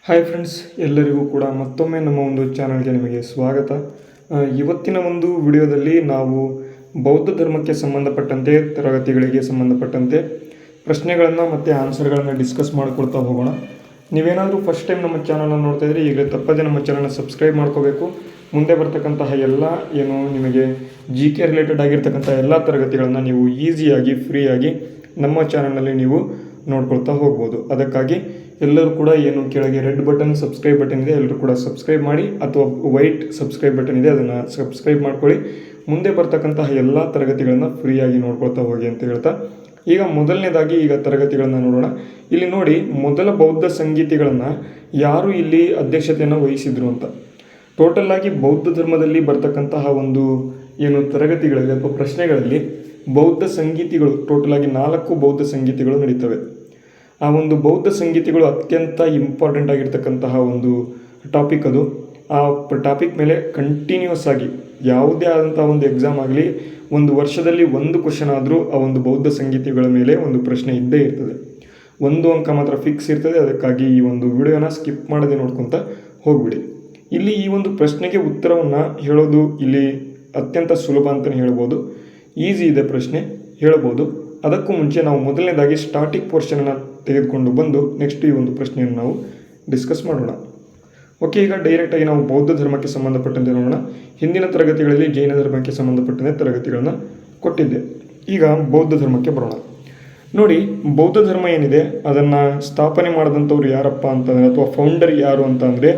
Hi friends, ಎಲ್ಲರಿಗೂ ಕೂಡ ಮತ್ತೊಮ್ಮೆ ನಮ್ಮ ಒಂದು ಚಾನಲ್ಗೆ ನಿಮಗೆ ಸ್ವಾಗತ. ಇವತ್ತಿನ ಒಂದು ವಿಡಿಯೋದಲ್ಲಿ ನಾವು ಬೌದ್ಧ ಧರ್ಮಕ್ಕೆ ಸಂಬಂಧಪಟ್ಟಂತೆ ತರಗತಿಗಳಿಗೆ ಸಂಬಂಧಪಟ್ಟಂತೆ ಪ್ರಶ್ನೆಗಳನ್ನು ಮತ್ತು ಆನ್ಸರ್ಗಳನ್ನು ಡಿಸ್ಕಸ್ ಮಾಡಿಕೊಳ್ತಾ ಹೋಗೋಣ. ನೀವೇನಾದರೂ ಫಸ್ಟ್ ಟೈಮ್ ನಮ್ಮ ಚಾನಲ್ನ ನೋಡ್ತಾ ಇದ್ದರೆ ಈಗ ತಪ್ಪದೆ ನಮ್ಮ ಚಾನಲ್ನ ಸಬ್ಸ್ಕ್ರೈಬ್ ಮಾಡ್ಕೋಬೇಕು. ಮುಂದೆ ಬರ್ತಕ್ಕಂತಹ ಎಲ್ಲ ನಿಮಗೆ GK ರಿಲೇಟೆಡ್ ಆಗಿರ್ತಕ್ಕಂಥ ಎಲ್ಲ ತರಗತಿಗಳನ್ನು ನೀವು ಈಸಿಯಾಗಿ ಫ್ರೀಯಾಗಿ ನಮ್ಮ ಚಾನಲ್ನಲ್ಲಿ ನೀವು ನೋಡ್ಕೊಳ್ತಾ ಹೋಗ್ಬೋದು. ಅದಕ್ಕಾಗಿ ಎಲ್ಲರೂ ಕೂಡ ಕೆಳಗೆ ರೆಡ್ ಬಟನ್ ಸಬ್ಸ್ಕ್ರೈಬ್ ಬಟನ್ ಇದೆ, ಎಲ್ಲರೂ ಕೂಡ ಸಬ್ಸ್ಕ್ರೈಬ್ ಮಾಡಿ, ಅಥವಾ ವೈಟ್ ಸಬ್ಸ್ಕ್ರೈಬ್ ಬಟನ್ ಇದೆ ಅದನ್ನು ಸಬ್ಸ್ಕ್ರೈಬ್ ಮಾಡ್ಕೊಳ್ಳಿ. ಮುಂದೆ ಬರ್ತಕ್ಕಂತಹ ಎಲ್ಲ ತರಗತಿಗಳನ್ನು ಫ್ರೀಯಾಗಿ ನೋಡ್ಕೊಳ್ತಾ ಹೋಗಿ ಅಂತ ಹೇಳ್ತಾ ಈಗ ಮೊದಲನೇದಾಗಿ ತರಗತಿಗಳನ್ನು ನೋಡೋಣ. ಇಲ್ಲಿ ನೋಡಿ, ಮೊದಲ ಬೌದ್ಧ ಸಂಗೀತಿಗಳನ್ನು ಯಾರು ಇಲ್ಲಿ ಅಧ್ಯಕ್ಷತೆಯನ್ನು ವಹಿಸಿದ್ರು ಅಂತ. ಟೋಟಲ್ ಆಗಿ ಬೌದ್ಧ ಧರ್ಮದಲ್ಲಿ ಬರ್ತಕ್ಕಂತಹ ಒಂದು ತರಗತಿಗಳಲ್ಲಿ ಅಥವಾ ಪ್ರಶ್ನೆಗಳಲ್ಲಿ ಬೌದ್ಧ ಸಂಗೀತಿಗಳು ಟೋಟಲ್ ಆಗಿ 4 ಬೌದ್ಧ ಸಂಗೀತಿಗಳು ನಡೀತವೆ. ಆ ಒಂದು ಬೌದ್ಧ ಸಂಗೀತಿಗಳು ಅತ್ಯಂತ ಇಂಪಾರ್ಟೆಂಟ್ ಆಗಿರ್ತಕ್ಕಂತಹ ಒಂದು ಟಾಪಿಕ್ ಅದು. ಆ ಟಾಪಿಕ್ ಮೇಲೆ ಕಂಟಿನ್ಯೂಸ್ ಆಗಿ ಯಾವುದೇ ಆದಂತಹ ಒಂದು ಎಕ್ಸಾಮ್ ಆಗಲಿ, ಒಂದು ವರ್ಷದಲ್ಲಿ ಒಂದು ಕ್ವಶನ್ ಆದರೂ ಆ ಒಂದು ಬೌದ್ಧ ಸಂಗೀತಿಗಳ ಮೇಲೆ ಒಂದು ಪ್ರಶ್ನೆ ಇದ್ದೇ ಇರ್ತದೆ. 1 ಅಂಕ ಮಾತ್ರ ಫಿಕ್ಸ್ ಇರ್ತದೆ. ಅದಕ್ಕಾಗಿ ಈ ಒಂದು ವಿಡಿಯೋನ ಸ್ಕಿಪ್ ಮಾಡದೆ ನೋಡ್ಕೊತ ಹೋಗ್ಬಿಡಿ. ಇಲ್ಲಿ ಈ ಒಂದು ಪ್ರಶ್ನೆಗೆ ಉತ್ತರವನ್ನು ಹೇಳೋದು ಇಲ್ಲಿ ಅತ್ಯಂತ ಸುಲಭ ಅಂತಲೇ ಹೇಳ್ಬೋದು. ಈಸಿ ಇದೆ ಪ್ರಶ್ನೆ, ಹೇಳ್ಬೋದು. ಅದಕ್ಕೂ ಮುಂಚೆ ನಾವು ಮೊದಲನೇದಾಗಿ ಸ್ಟಾರ್ಟಿಂಗ್ ಪೋರ್ಷನನ್ನು ತೆಗೆದುಕೊಂಡು ಬಂದು ನೆಕ್ಸ್ಟ್ ಈ ಒಂದು ಪ್ರಶ್ನೆಯನ್ನು ನಾವು ಡಿಸ್ಕಸ್ ಮಾಡೋಣ. ಓಕೆ, ಈಗ ಡೈರೆಕ್ಟಾಗಿ ನಾವು ಬೌದ್ಧ ಧರ್ಮಕ್ಕೆ ಸಂಬಂಧಪಟ್ಟಂತೆ ನೋಡೋಣ. ಹಿಂದಿನ ತರಗತಿಗಳಲ್ಲಿ ಜೈನ ಧರ್ಮಕ್ಕೆ ಸಂಬಂಧಪಟ್ಟಂತೆ ತರಗತಿಗಳನ್ನು ಕೊಟ್ಟಿದ್ದೆ. ಈಗ ಬೌದ್ಧ ಧರ್ಮಕ್ಕೆ ಬರೋಣ. ನೋಡಿ, ಬೌದ್ಧ ಧರ್ಮ ಏನಿದೆ ಅದನ್ನು ಸ್ಥಾಪನೆ ಮಾಡಿದಂಥವ್ರು ಯಾರಪ್ಪ ಅಂತಂದರೆ, ಅಥವಾ ಫೌಂಡರ್ ಯಾರು ಅಂತ ಅಂದರೆ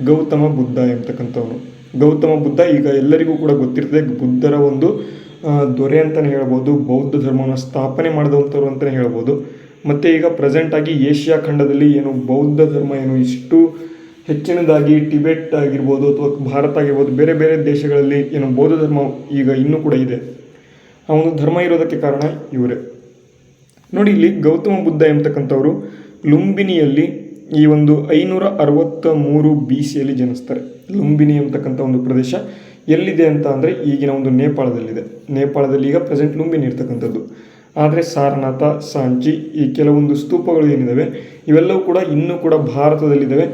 ಗೌತಮ ಬುದ್ಧ ಎಂಬತಕ್ಕಂಥವನು. ಗೌತಮ ಬುದ್ಧ ಈಗ ಎಲ್ಲರಿಗೂ ಕೂಡ ಗೊತ್ತಿರ್ತದೆ, ಬುದ್ಧರ ಒಂದು ದೊರೆ ಅಂತಲೇ ಹೇಳ್ಬೋದು. ಬೌದ್ಧ ಧರ್ಮವನ್ನು ಸ್ಥಾಪನೆ ಮಾಡಿದಂಥವ್ರು ಅಂತಲೇ ಹೇಳ್ಬೋದು. ಮತ್ತು ಈಗ ಪ್ರೆಸೆಂಟಾಗಿ ಏಷ್ಯಾ ಖಂಡದಲ್ಲಿ ಬೌದ್ಧ ಧರ್ಮ ಇಷ್ಟು ಹೆಚ್ಚಿನದಾಗಿ ಟಿಬೆಟ್ ಆಗಿರ್ಬೋದು ಅಥವಾ ಭಾರತ ಆಗಿರ್ಬೋದು, ಬೇರೆ ಬೇರೆ ದೇಶಗಳಲ್ಲಿ ಬೌದ್ಧ ಧರ್ಮ ಈಗ ಇನ್ನೂ ಕೂಡ ಇದೆ. ಆ ಒಂದು ಧರ್ಮ ಇರೋದಕ್ಕೆ ಕಾರಣ ಇವರೇ. ನೋಡಿ, ಇಲ್ಲಿ ಗೌತಮ ಬುದ್ಧ ಎಂಬತಕ್ಕಂಥವ್ರು ಲುಂಬಿನಿಯಲ್ಲಿ ಈ ಒಂದು 563 BCಯಲ್ಲಿ ಜನಿಸ್ತಾರೆ. ಲುಂಬಿನಿ ಎಂಬತಕ್ಕಂಥ ಒಂದು ಪ್ರದೇಶ ಎಲ್ಲಿದೆ ಅಂತ ಅಂದರೆ ಈಗಿನ ಒಂದು ನೇಪಾಳದಲ್ಲಿದೆ. ನೇಪಾಳದಲ್ಲಿ ಈಗ ಪ್ರೆಸೆಂಟ್ ಲುಂಬಿನಿ ಇರ್ತಕ್ಕಂಥದ್ದು. ಆದರೆ ಸಾರನಾಥ, ಸಾಂಚಿ, ಈ ಕೆಲವೊಂದು ಸ್ತೂಪಗಳು ಏನಿದ್ದಾವೆ ಇವೆಲ್ಲವೂ ಕೂಡ ಇನ್ನೂ ಕೂಡ ಭಾರತದಲ್ಲಿದ್ದಾವೆ.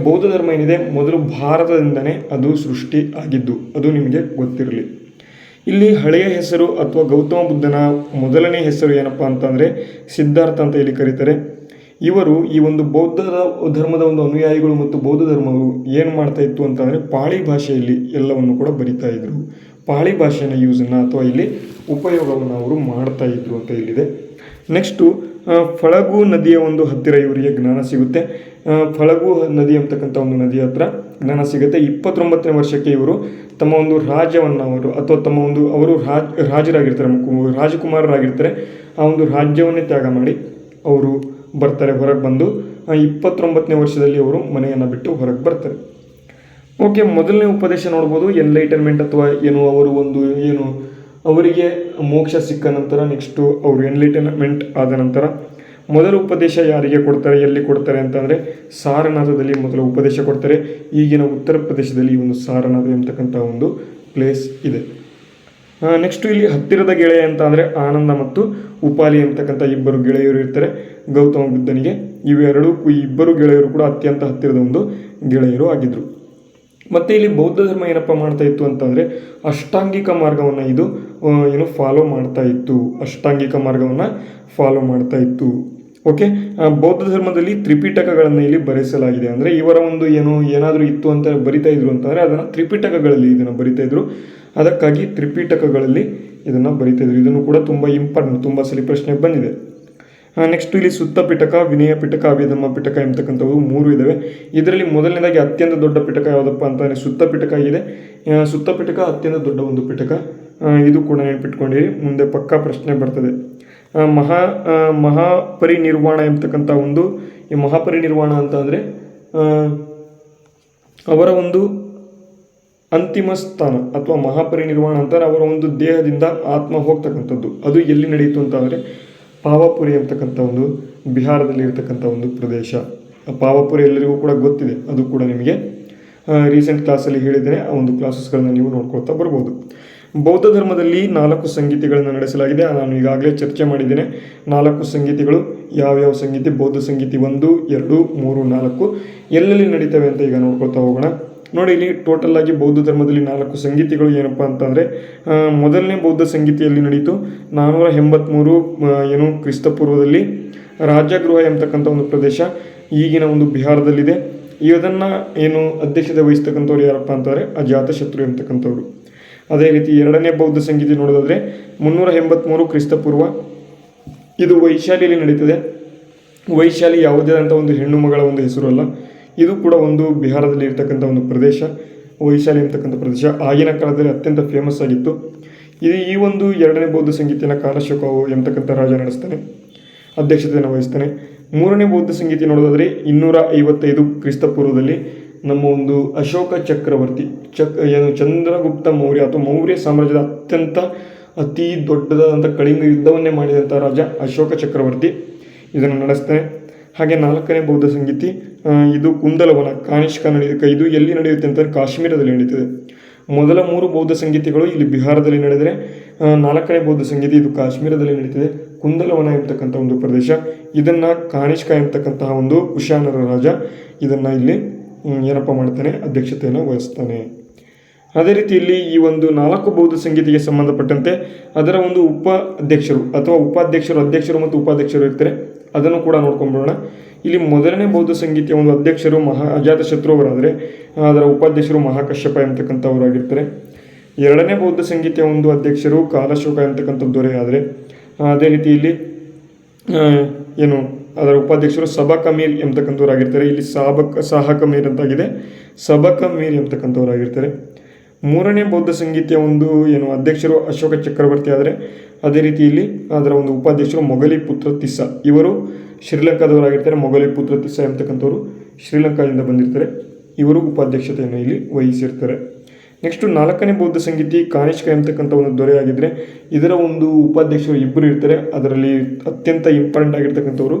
ಬೌದ್ಧ ಧರ್ಮ ಏನಿದೆ ಮೊದಲು ಭಾರತದಿಂದನೇ ಅದು ಸೃಷ್ಟಿ ಆಗಿದ್ದು, ಅದು ನಿಮಗೆ ಗೊತ್ತಿರಲಿ. ಇಲ್ಲಿ ಹಳೆಯ ಹೆಸರು ಅಥವಾ ಗೌತಮ ಬುದ್ಧನ ಮೊದಲನೇ ಹೆಸರು ಏನಪ್ಪ ಅಂತಂದರೆ ಸಿದ್ಧಾರ್ಥ ಅಂತ ಇಲ್ಲಿ ಕರೀತಾರೆ. ಇವರು ಈ ಒಂದು ಬೌದ್ಧ ಧರ್ಮದ ಒಂದು ಅನುಯಾಯಿಗಳು ಮತ್ತು ಬೌದ್ಧ ಧರ್ಮವು ಏನು ಮಾಡ್ತಾ ಇತ್ತು ಅಂತಂದರೆ ಪಾಳಿ ಭಾಷೆಯಲ್ಲಿ ಎಲ್ಲವನ್ನು ಕೂಡ ಬರಿತಾ ಇದ್ರು. ಪಾಳಿ ಭಾಷೆನ ಯೂಸನ್ನು ಅಥವಾ ಇಲ್ಲಿ ಉಪಯೋಗವನ್ನು ಅವರು ಮಾಡ್ತಾ ಇದ್ರು ಅಂತ ಇಲ್ಲಿದೆ. ನೆಕ್ಸ್ಟು ಫಳಗು ನದಿಯ ಒಂದು ಹತ್ತಿರ ಇವರಿಗೆ ಜ್ಞಾನ ಸಿಗುತ್ತೆ. ಫಳಗು ನದಿ ಅಂತಕ್ಕಂಥ ಒಂದು ನದಿಯ ಹತ್ರ ಜ್ಞಾನ ಸಿಗುತ್ತೆ. 29ನೇ ವರ್ಷಕ್ಕೆ ಇವರು ತಮ್ಮ ಒಂದು ರಾಜ್ಯವನ್ನು ಅಥವಾ ತಮ್ಮ ಒಂದು ಅವರು ರಾಜರಾಗಿರ್ತಾರೆ, ರಾಜಕುಮಾರರಾಗಿರ್ತಾರೆ. ಆ ಒಂದು ರಾಜ್ಯವನ್ನೇ ತ್ಯಾಗ ಮಾಡಿ ಅವರು ಬರ್ತಾರೆ. ಹೊರಗೆ ಬಂದು 29ನೇ ವರ್ಷದಲ್ಲಿ ಅವರು ಮನೆಯನ್ನು ಬಿಟ್ಟು ಹೊರಗೆ ಬರ್ತಾರೆ. ಓಕೆ, ಮೊದಲನೇ ಉಪದೇಶ ನೋಡ್ಬೋದು, ಎನ್ಲೈಟನ್ಮೆಂಟ್ ಅಥವಾ ಅವರು ಒಂದು ಅವರಿಗೆ ಮೋಕ್ಷ ಸಿಕ್ಕ ನಂತರ ನೆಕ್ಸ್ಟು ಅವರು ಎನ್ಲೈಟನ್ಮೆಂಟ್ ಆದ ನಂತರ ಮೊದಲ ಉಪದೇಶ ಯಾರಿಗೆ ಕೊಡ್ತಾರೆ, ಎಲ್ಲಿ ಕೊಡ್ತಾರೆ ಅಂತಂದರೆ ಸಾರನಾಥದಲ್ಲಿ ಮೊದಲ ಉಪದೇಶ ಕೊಡ್ತಾರೆ. ಈಗಿನ ಉತ್ತರ ಪ್ರದೇಶದಲ್ಲಿ ಈ ಒಂದು ಸಾರನಾಥ ಎಂಬತಕ್ಕಂಥ ಒಂದು ಪ್ಲೇಸ್ ಇದೆ. ನೆಕ್ಸ್ಟು ಇಲ್ಲಿ ಹತ್ತಿರದ ಗೆಳೆಯ ಅಂತ ಅಂದರೆ ಆನಂದ ಮತ್ತು ಉಪಾಲಿ ಎಂಬತಕ್ಕಂಥ 2 ಗೆಳೆಯರು ಇರ್ತಾರೆ ಗೌತಮ ಬುದ್ಧನಿಗೆ. ಇಬ್ಬರು ಗೆಳೆಯರು ಕೂಡ ಅತ್ಯಂತ ಹತ್ತಿರದ ಒಂದು ಗೆಳೆಯರು ಆಗಿದ್ದರು. ಮತ್ತು ಇಲ್ಲಿ ಬೌದ್ಧ ಧರ್ಮ ಏನಪ್ಪ ಮಾಡ್ತಾ ಇತ್ತು ಅಂತಂದರೆ ಅಷ್ಟಾಂಗಿಕ ಮಾರ್ಗವನ್ನು ಇದು ಫಾಲೋ ಮಾಡ್ತಾ ಇತ್ತು. ಅಷ್ಟಾಂಗಿಕ ಮಾರ್ಗವನ್ನು ಫಾಲೋ ಮಾಡ್ತಾ ಇತ್ತು. ಓಕೆ, ಬೌದ್ಧ ಧರ್ಮದಲ್ಲಿ ತ್ರಿಪಿಟಕಗಳನ್ನು ಇಲ್ಲಿ ಬರೆಸಲಾಗಿದೆ. ಅಂದರೆ ಇವರ ಒಂದು ಏನಾದರೂ ಇತ್ತು ಅಂತ ಬರಿತಾ ಇದ್ರು ಅಂತಂದರೆ ಅದನ್ನು ತ್ರಿಪಿಟಕಗಳಲ್ಲಿ ಇದನ್ನು ಬರಿತಾ ಇದ್ರು. ಅದಕ್ಕಾಗಿ ತ್ರಿಪಿಟಕಗಳಲ್ಲಿ ಇದನ್ನು ಬರಿತಾ ಇದ್ರು. ಇದನ್ನು ಕೂಡ ತುಂಬ ಇಂಪಾರ್ಟೆಂಟ್, ತುಂಬ ಸಲ ಪ್ರಶ್ನೆ ಬಂದಿದೆ. ನೆಕ್ಸ್ಟ್ ಇಲ್ಲಿ ಸುತ್ತ ಪಿಟಕ, ವಿನಯ ಪಿಟಕ, ಅಭಿಧಮ್ಮ ಪಿಟಕ ಎಂಬತಕ್ಕಂಥವು 3 ಇದ್ದಾವೆ. ಇದರಲ್ಲಿ ಮೊದಲನೇದಾಗಿ ಅತ್ಯಂತ ದೊಡ್ಡ ಪಿಟಕ ಯಾವುದಪ್ಪ ಅಂತಂದರೆ ಸುತ್ತ ಪಿಟಕ ಇದೆ. ಸುತ್ತ ಪಿಟಕ ಅತ್ಯಂತ ದೊಡ್ಡ ಒಂದು ಪಿಟಕ. ಇದು ಕೂಡ ನೆನಪಿಟ್ಕೊಂಡಿರಿ, ಮುಂದೆ ಪಕ್ಕಾ ಪ್ರಶ್ನೆ ಬರ್ತದೆ. ಮಹಾಪರಿನಿರ್ವಾಣ ಎಂಬತಕ್ಕಂಥ ಒಂದು ಈ ಮಹಾಪರಿನಿರ್ವಾಣ ಅಂತ ಅಂದರೆ ಅವರ ಒಂದು ಅಂತಿಮ ಸ್ಥಾನ ಅಥವಾ ಮಹಾಪರಿನಿರ್ವಾಣ ಅಂತಾರೆ. ಅವರ ಒಂದು ದೇಹದಿಂದ ಆತ್ಮ ಹೋಗ್ತಕ್ಕಂಥದ್ದು ಅದು ಎಲ್ಲಿ ನಡೆಯಿತು ಅಂತಂದರೆ ಪಾವಪುರಿ ಎಂಬತಕ್ಕಂಥ ಒಂದು ಬಿಹಾರದಲ್ಲಿ ಇರತಕ್ಕಂಥ ಒಂದು ಪ್ರದೇಶ. ಪಾವಪುರಿ ಎಲ್ಲರಿಗೂ ಕೂಡ ಗೊತ್ತಿದೆ, ಅದು ಕೂಡ ನಿಮಗೆ ರೀಸೆಂಟ್ ಕ್ಲಾಸಲ್ಲಿ ಹೇಳಿದ್ದೇನೆ. ಆ ಒಂದು ಕ್ಲಾಸಸ್ಗಳನ್ನ ನೀವು ನೋಡ್ಕೊಳ್ತಾ ಬರ್ಬೋದು. ಬೌದ್ಧ ಧರ್ಮದಲ್ಲಿ 4 ಸಂಗೀತಿಗಳನ್ನು ನಡೆಸಲಾಗಿದೆ. ನಾನು ಈಗಾಗಲೇ ಚರ್ಚೆ ಮಾಡಿದ್ದೇನೆ. 4 ಸಂಗೀತಿಗಳು ಯಾವ್ಯಾವ ಸಂಗೀತಿ ಬೌದ್ಧ ಸಂಗೀತಿ 1, 2, 3, 4 ಎಲ್ಲೆಲ್ಲಿ ನಡೀತವೆ ಅಂತ ಈಗ ನೋಡ್ಕೊಳ್ತಾ ಹೋಗೋಣ. ನೋಡಿ, ಇಲ್ಲಿ ಟೋಟಲ್ ಆಗಿ ಬೌದ್ಧ ಧರ್ಮದಲ್ಲಿ 4 ಸಂಗೀತಿಗಳು ಏನಪ್ಪ ಅಂತಂದರೆ, ಮೊದಲನೇ ಬೌದ್ಧ ಸಂಗೀತಿಯಲ್ಲಿ ನಡೀತು 483 ಕ್ರಿಸ್ತಪೂರ್ವದಲ್ಲಿ ರಾಜಗೃಹ ಎಂಬತಕ್ಕಂಥ ಒಂದು ಪ್ರದೇಶ ಈಗಿನ ಒಂದು ಬಿಹಾರದಲ್ಲಿದೆ. ಇದನ್ನು ಅಧ್ಯಕ್ಷತೆ ವಹಿಸ್ತಕ್ಕಂಥವ್ರು ಯಾರಪ್ಪ ಅಂತಂದರೆ ಅಜಾತಶತ್ರು ಎಂಬತಕ್ಕಂಥವ್ರು. ಅದೇ ರೀತಿ ಎರಡನೇ ಬೌದ್ಧ ಸಂಗೀತಿ ನೋಡೋದಾದರೆ 383 ಕ್ರಿಸ್ತಪೂರ್ವ, ಇದು ವೈಶಾಲಿಯಲ್ಲಿ ನಡೀತದೆ. ವೈಶಾಲಿ ಯಾವುದೇ ಅಂತ ಒಂದು ಹೆಣ್ಣು ಮಗಳ ಒಂದು ಹೆಸರು ಅಲ್ಲ, ಇದು ಕೂಡ ಒಂದು ಬಿಹಾರದಲ್ಲಿ ಇರ್ತಕ್ಕಂಥ ಒಂದು ಪ್ರದೇಶ. ವೈಶಾಲಿ ಎಂಬತಕ್ಕಂಥ ಪ್ರದೇಶ ಆಗಿನ ಕಾಲದಲ್ಲಿ ಅತ್ಯಂತ ಫೇಮಸ್ ಆಗಿತ್ತು. ಈ ಒಂದು ಎರಡನೇ ಬೌದ್ಧ ಸಂಗೀತಿನ ಕಾಲಶೋಕ ಎಂಬತಕ್ಕಂಥ ರಾಜ ನಡೆಸ್ತಾನೆ, ಅಧ್ಯಕ್ಷತೆಯನ್ನು ವಹಿಸ್ತಾನೆ. ಮೂರನೇ ಬೌದ್ಧ ಸಂಗೀತಿ ನೋಡೋದಾದರೆ 255 ಕ್ರಿಸ್ತಪೂರ್ವದಲ್ಲಿ ನಮ್ಮ ಒಂದು ಅಶೋಕ ಚಕ್ರವರ್ತಿ ಚಂದ್ರಗುಪ್ತ ಮೌರ್ಯ ಅಥವಾ ಮೌರ್ಯ ಸಾಮ್ರಾಜ್ಯದ ಅತಿ ದೊಡ್ಡದಾದಂಥ ಕಳಿಂಗ ಯುದ್ಧವನ್ನೇ ಮಾಡಿದಂಥ ರಾಜ ಅಶೋಕ ಚಕ್ರವರ್ತಿ ಇದನ್ನು ನಡೆಸ್ತಾನೆ. ಹಾಗೆ ನಾಲ್ಕನೇ ಬೌದ್ಧ ಸಂಗೀತಿ ಇದು ಕುಂದಲವನ ಕಾನಿಷ್ಕ ಇದು ಎಲ್ಲಿ ನಡೆಯುತ್ತೆ ಅಂತಂದರೆ ಕಾಶ್ಮೀರದಲ್ಲಿ ನಡೀತದೆ. ಮೊದಲ 3 ಬೌದ್ಧ ಸಂಗೀತಿಗಳು ಇಲ್ಲಿ ಬಿಹಾರದಲ್ಲಿ ನಡೆದರೆ, ನಾಲ್ಕನೇ ಬೌದ್ಧ ಸಂಗೀತಿ ಇದು ಕಾಶ್ಮೀರದಲ್ಲಿ ನಡೀತದೆ. ಕುಂದಲವನ ಎಂಬತಕ್ಕಂಥ ಒಂದು ಪ್ರದೇಶ, ಇದನ್ನು ಕಾನಿಷ್ಕ ಎಂಬತಕ್ಕಂತಹ ಒಂದು ಕುಶಾನರ ರಾಜ ಇದನ್ನು ಇಲ್ಲಿ ಏನಪ್ಪ ಮಾಡ್ತಾನೆ, ಅಧ್ಯಕ್ಷತೆಯನ್ನು ವಹಿಸ್ತಾನೆ. ಅದೇ ರೀತಿ ಇಲ್ಲಿ ಈ ಒಂದು 4 ಬೌದ್ಧ ಸಂಗೀತಿಗೆ ಸಂಬಂಧಪಟ್ಟಂತೆ ಅದರ ಒಂದು ಅಧ್ಯಕ್ಷರು ಅಧ್ಯಕ್ಷರು ಮತ್ತು ಉಪಾಧ್ಯಕ್ಷರು ಇರ್ತಾರೆ, ಅದನ್ನು ಕೂಡ ನೋಡ್ಕೊಂಡ್ಬಿಡೋಣ. ಇಲ್ಲಿ ಮೊದಲನೇ ಬೌದ್ಧ ಸಂಗೀತಿಯ ಒಂದು ಅಧ್ಯಕ್ಷರು ಅಜಾತಶತ್ರು ಅವರಾದರೆ, ಅದರ ಉಪಾಧ್ಯಕ್ಷರು ಮಹಾಕಶ್ಯಪ ಎಂಬತಕ್ಕಂಥವರಾಗಿರ್ತಾರೆ. ಎರಡನೇ ಬೌದ್ಧ ಸಂಗೀತಿಯ ಒಂದು ಅಧ್ಯಕ್ಷರು ಕಾಲಶೋಕ ಎಂಬತಕ್ಕಂಥ ದೊರೆ ಆದರೆ, ಅದೇ ರೀತಿ ಇಲ್ಲಿ ಅದರ ಉಪಾಧ್ಯಕ್ಷರು ಸಬಕ ಮೀರ್ ಎಂಬತಕ್ಕಂಥವರಾಗಿರ್ತಾರೆ. ಇಲ್ಲಿ ಸಾಹಕ ಮೀರ್ ಅಂತಾಗಿದೆ, ಸಬಕ ಮೀರ್ ಎಂಬತಕ್ಕಂಥವರಾಗಿರ್ತಾರೆ. ಮೂರನೇ ಬೌದ್ಧ ಸಂಗೀತಿಯ ಒಂದು ಅಧ್ಯಕ್ಷರು ಅಶೋಕ ಚಕ್ರವರ್ತಿ ಆದರೆ, ಅದೇ ರೀತಿಯಲ್ಲಿ ಅದರ ಒಂದು ಉಪಾಧ್ಯಕ್ಷರು ಮೊಘಲಿಪುತ್ರ ತಿಸ್ಸ, ಇವರು ಶ್ರೀಲಂಕಾದವರಾಗಿರ್ತಾರೆ. ಮೊಘಲಿಪುತ್ರ ತಿಸ್ಸ ಎಂಬತಕ್ಕಂಥವರು ಶ್ರೀಲಂಕಾದಿಂದ ಬಂದಿರ್ತಾರೆ, ಇವರು ಉಪಾಧ್ಯಕ್ಷತೆಯನ್ನು ಇಲ್ಲಿ ವಹಿಸಿರ್ತಾರೆ. ನೆಕ್ಸ್ಟು 4ನೇ ಬೌದ್ಧ ಸಂಗೀತಿ ಕಾನಿಷ್ಕ ಎಂಬತಕ್ಕಂಥ ಒಂದು ದೊರೆಯಾಗಿದ್ದರೆ, ಇದರ ಒಂದು ಉಪಾಧ್ಯಕ್ಷರು ಇಬ್ಬರು ಇರ್ತಾರೆ. ಅದರಲ್ಲಿ ಅತ್ಯಂತ ಇಂಪಾರ್ಟೆಂಟ್ ಆಗಿರ್ತಕ್ಕಂಥವ್ರು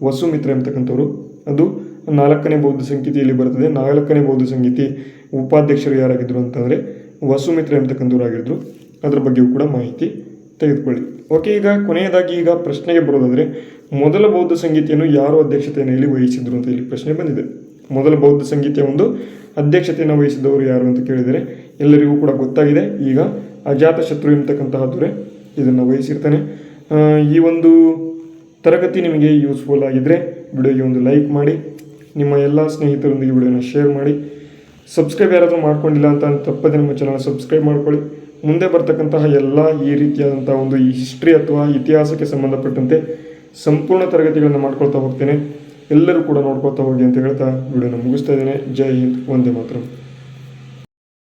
ವಸುಮಿತ್ರ ಎಂಬತಕ್ಕಂಥವ್ರು, ಅದು 4ನೇ ಬೌದ್ಧ ಸಂಗೀತಿಯಲ್ಲಿ ಬರ್ತದೆ. 4ನೇ ಬೌದ್ಧ ಸಂಗೀತಿ ಉಪಾಧ್ಯಕ್ಷರು ಯಾರಾಗಿದ್ದರು ಅಂತಂದರೆ ವಸುಮಿತ್ರ ಎಂಬತಕ್ಕಂಥವ್ರು ಆಗಿದ್ರು. ಅದರ ಬಗ್ಗೆಯೂ ಕೂಡ ಮಾಹಿತಿ ತೆಗೆದುಕೊಳ್ಳಿ. ಓಕೆ, ಈಗ ಕೊನೆಯದಾಗಿ ಪ್ರಶ್ನೆಗೆ ಬರೋದಾದರೆ, ಮೊದಲ ಬೌದ್ಧ ಸಂಗೀತಿಯನ್ನು ಯಾರು ಅಧ್ಯಕ್ಷತೆಯನ್ನು ಇಲ್ಲಿ ವಹಿಸಿದ್ರು ಅಂತ ಇಲ್ಲಿ ಪ್ರಶ್ನೆ ಬಂದಿದೆ. ಮೊದಲ ಬೌದ್ಧ ಸಂಗೀತಿಯ ಒಂದು ಅಧ್ಯಕ್ಷತೆಯನ್ನು ವಹಿಸಿದವರು ಯಾರು ಅಂತ ಕೇಳಿದರೆ ಎಲ್ಲರಿಗೂ ಕೂಡ ಗೊತ್ತಾಗಿದೆ. ಈಗ ಅಜಾತಶತ್ರು ಎಂಬತಕ್ಕಂತಹ ದೊರೆ ಇದನ್ನು ವಹಿಸಿರ್ತಾನೆ. ಈ ಒಂದು ತರಗತಿ ನಿಮಗೆ ಯೂಸ್ಫುಲ್ ಆಗಿದ್ದರೆ ವಿಡಿಯೋಗೆ ಒಂದು ಲೈಕ್ ಮಾಡಿ, ನಿಮ್ಮ ಎಲ್ಲ ಸ್ನೇಹಿತರೊಂದಿಗೆ ವಿಡಿಯೋನ ಶೇರ್ ಮಾಡಿ. ಸಬ್ಸ್ಕ್ರೈಬ್ ಯಾರಾದರೂ ಮಾಡ್ಕೊಂಡಿಲ್ಲ ಅಂತ ತಪ್ಪದೆ ನಮ್ಮ ಚಾನಲ್ ಸಬ್ಸ್ಕ್ರೈಬ್ ಮಾಡ್ಕೊಳ್ಳಿ. ಮುಂದೆ ಬರ್ತಕ್ಕಂತಹ ಎಲ್ಲ ಈ ರೀತಿಯಾದಂಥ ಒಂದು ಹಿಸ್ಟ್ರಿ ಅಥವಾ ಇತಿಹಾಸಕ್ಕೆ ಸಂಬಂಧಪಟ್ಟಂತೆ ಸಂಪೂರ್ಣ ತರಗತಿಗಳನ್ನು ಮಾಡ್ಕೊಳ್ತಾ ಹೋಗ್ತೇನೆ. ಎಲ್ಲರೂ ಕೂಡ ನೋಡ್ಕೊಳ್ತಾ ಹೋಗಿ ಅಂತ ಹೇಳ್ತಾ ವಿಡಿಯೋನ ಮುಗಿಸ್ತಾ ಇದ್ದೇನೆ. ಜೈ ಹಿಂದ್, ವಂದೇ ಮಾತರಂ.